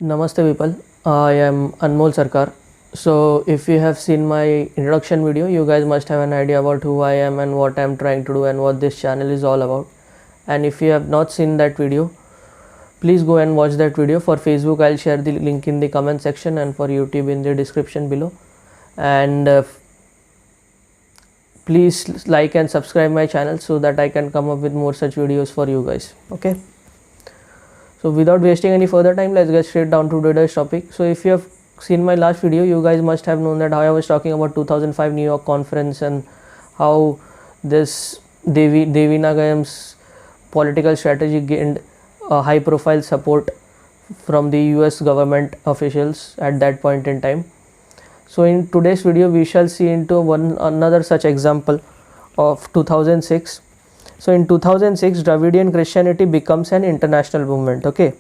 Namaste people, I am Anmol Sarkar. So if you have seen my introduction video, you guys must have an idea about who I am and what I am trying to do and what this channel is all about. And if you have not seen that video, please go and watch that video. For Facebook, I'll share the link in the comment section, and for YouTube in the description below. And please like and subscribe my channel so that I can come up with more such videos for you guys. Okay. So without wasting any further time, let's get straight down to today's topic. So if you have seen my last video, you guys must have known that how I was talking about 2005 New York conference and how this Devi Nagayam's political strategy gained high profile support from the US government officials at that point in time. So in today's video, we shall see into another such example of 2006. So in 2006, Dravidian Christianity becomes an international movement. Okay.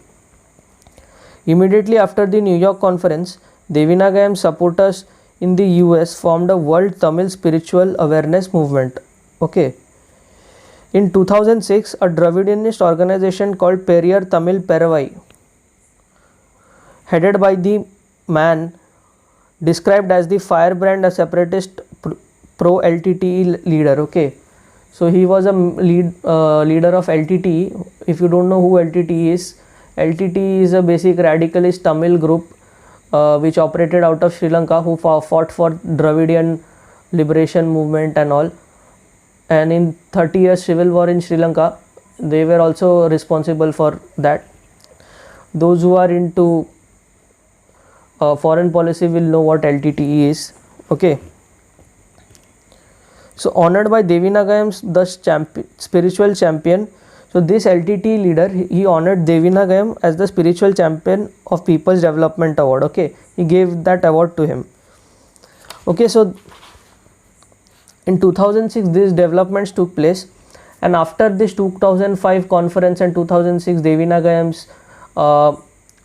Immediately after the New York conference, Devi Nagayam supporters in the US formed a World Tamil Spiritual Awareness Movement. Okay. In 2006, a Dravidianist organization called Periyar Tamil Peravai, headed by the man described as the firebrand, a separatist pro-LTTE leader. Okay. So he was a leader of LTTE. If you don't know who LTTE is a basic radicalist Tamil group which operated out of Sri Lanka, who fought for Dravidian liberation movement and all. And in 30 years civil war in Sri Lanka, they were also responsible for that. Those who are into foreign policy will know what LTTE is. Okay. So honored by Devi Nagayam's the spiritual champion. So this LTT leader, he honored Devi Nagayam as the spiritual champion of People's Development Award. Okay, he gave that award to him. Okay, so in 2006 these developments took place, and after this 2005 conference and 2006 Devi Nagayam's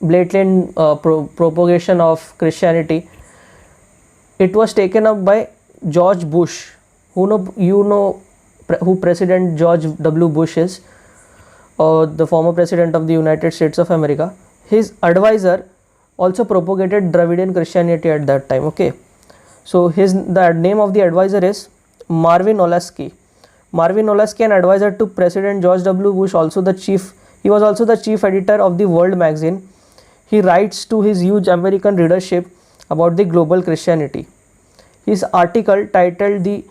blatant propagation of Christianity, it was taken up by George Bush. Who President George W. Bush is, the former president of the United States of America. His advisor also propagated Dravidian Christianity at that time. Okay, so the name of the advisor is Marvin Olasky. Marvin Olasky, an advisor to President George W. Bush, he was also the chief editor of the World magazine. He writes to his huge American readership about the global Christianity. His article titled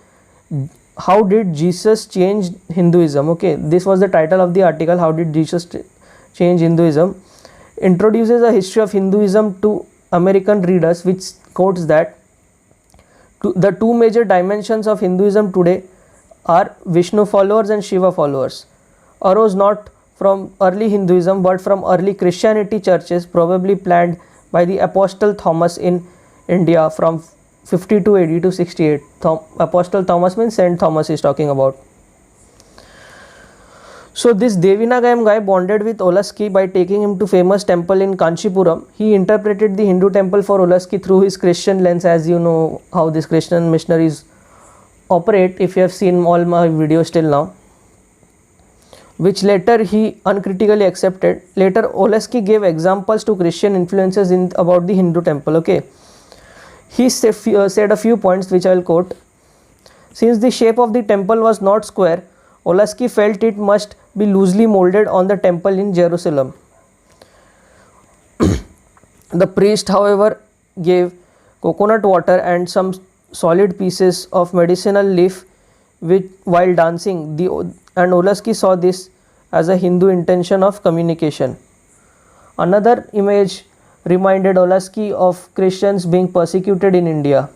How Did Jesus Change Hinduism? Okay, this was the title of the article, How Did Jesus Change Hinduism? Introduces a history of Hinduism to American readers, which quotes that the two major dimensions of Hinduism today are Vishnu followers and Shiva followers, arose not from early Hinduism but from early Christianity churches, probably planned by the Apostle Thomas in India from 52 AD to 68. Apostle Thomas means Saint Thomas is talking about. So this Devi Nagayam guy bonded with Olasky by taking him to famous temple in Kanchipuram. He interpreted the Hindu temple for Olasky through his Christian lens, as you know how these Christian missionaries operate if you have seen all my videos till now, which later he uncritically accepted. Later Olasky gave examples to Christian influences about the Hindu temple. Okay. He said a few points which I will quote. Since the shape of the temple was not square, Olasky felt it must be loosely molded on the temple in Jerusalem. The priest, however, gave coconut water and some solid pieces of medicinal leaf while dancing, and Olasky saw this as a Hindu intention of communication. Another image reminded Olasky of Christians being persecuted in India.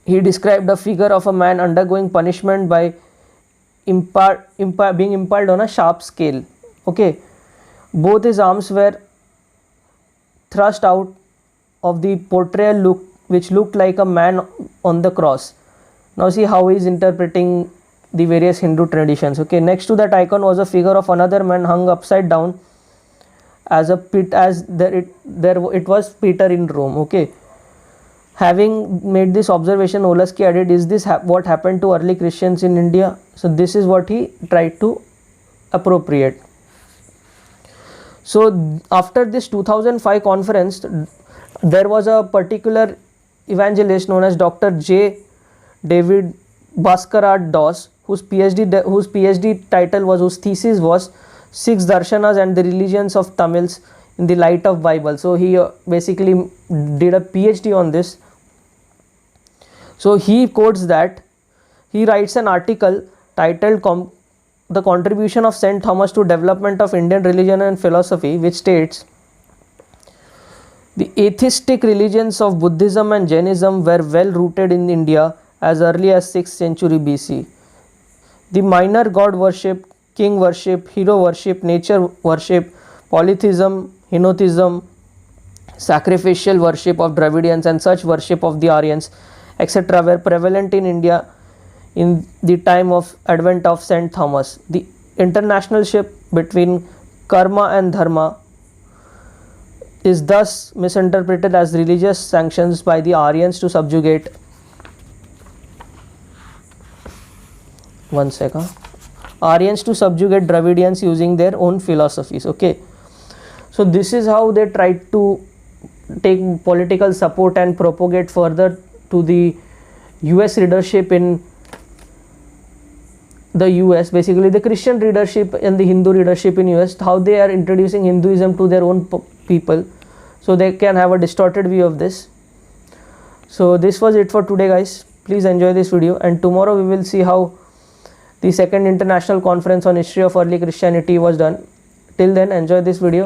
He described a figure of a man undergoing punishment by being impaled on a sharp scale. Okay, Both his arms were thrust out of the portrayal look, which looked like a man on the cross. Now see how he is interpreting the various Hindu traditions. Okay, next to that icon was a figure of another man hung upside down as a pit, as it was Peter in Rome. Okay, having made this observation, Oleski added, is this what happened to early Christians in India? So this is what he tried to appropriate. So after this 2005 conference, there was a particular evangelist known as Dr. J. David Bhaskara Das, whose PhD title was, whose thesis was Six Darshanas and the Religions of Tamils in the Light of Bible. So he basically did a PhD on this. So he quotes that, he writes an article titled The Contribution of St. Thomas to Development of Indian Religion and Philosophy, which states, the atheistic religions of Buddhism and Jainism were well rooted in India as early as 6th century BC. The minor god worship, king worship, hero worship, nature worship, polytheism, henotheism, sacrificial worship of Dravidians and such worship of the Aryans, etc. were prevalent in India in the time of advent of St. Thomas. The international ship between karma and dharma is thus misinterpreted as religious sanctions by the Aryans to subjugate Aryans to subjugate Dravidians using their own philosophies. Okay, so this is how they tried to take political support and propagate further to the US readership in the US, basically the Christian readership and the Hindu readership in US, how they are introducing Hinduism to their own people, so they can have a distorted view of this. So this was it for today, guys. Please enjoy this video, and tomorrow we will see how the second international conference on history of early Christianity was done. Till then, enjoy this video.